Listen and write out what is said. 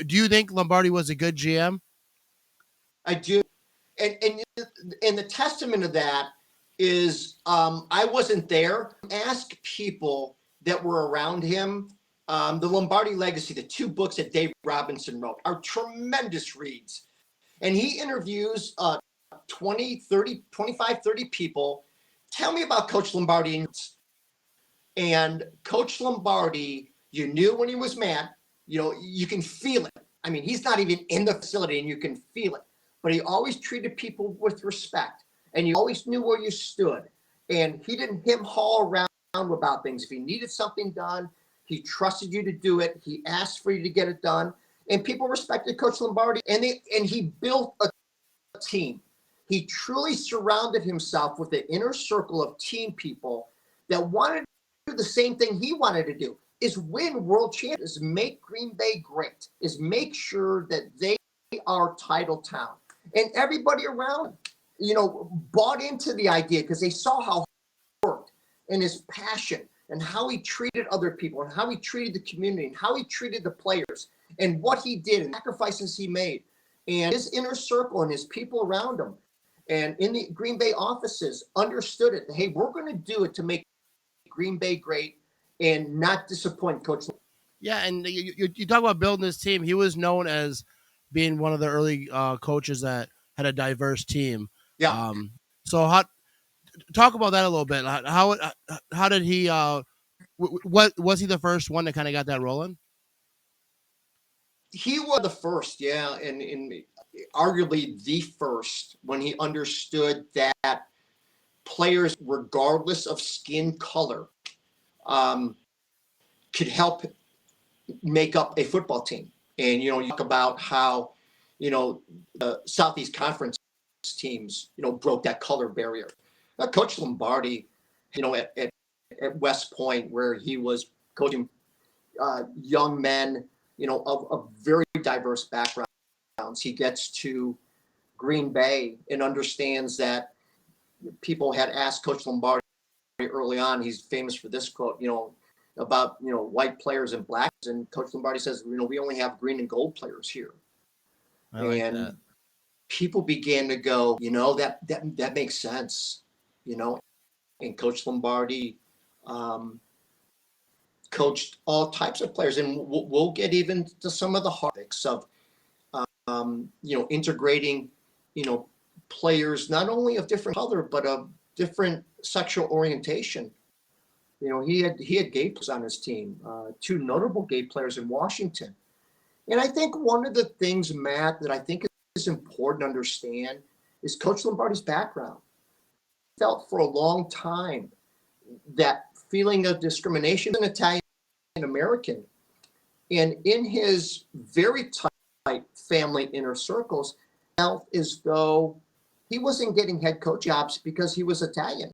Do you think Lombardi was a good GM? I do. And the testament of that is I wasn't there. Ask people that were around him. The Lombardi Legacy, the two books that Dave Robinson wrote, are tremendous reads. And he interviews 20, 30, 25, 30 people. Tell me about Coach Lombardi. And Coach Lombardi, you knew when he was mad. You can feel it. I mean, he's not even in the facility and you can feel it. But he always treated people with respect. And you always knew where you stood. And he didn't haul around about things. If he needed something done, he trusted you to do it. He asked for you to get it done. And people respected Coach Lombardi. And he built a team. He truly surrounded himself with an inner circle of team people that wanted to do the same thing he wanted to do, is win world champions, is make Green Bay great, is make sure that they are title town. And everybody around, bought into the idea because they saw how he worked and his passion and how he treated other people and how he treated the community and how he treated the players and what he did and sacrifices he made. And his inner circle and his people around him and in the Green Bay offices understood it. Hey, we're going to do it to make Green Bay great and not disappoint Coach. Yeah, and you talk about building this team. He was known as being one of the early coaches that had a diverse team. Yeah. So talk about that a little bit. How did he? What was he the first one that kind of got that rolling? He was the first, yeah, and arguably the first when he understood that players, regardless of skin color, could help make up a football team. And you talk about how the Southeast Conference teams broke that color barrier. Coach Lombardi, at West Point, where he was coaching young men, of very diverse backgrounds. He gets to Green Bay and understands that people had asked Coach Lombardi early on. He's famous for this quote, about white players and blacks, and Coach Lombardi says, we only have green and gold players here. I like that. People began to go, that makes sense, and Coach Lombardi coached all types of players, and we'll get even to some of the topics of integrating players not only of different color but of different sexual orientation. He had gay players on his team, two notable gay players in Washington. And I think one of the things, Matt, that I think is important to understand is Coach Lombardi's background. He felt for a long time that feeling of discrimination in Italian American. And in his very tight family inner circles, felt as though he wasn't getting head coach jobs because he was Italian.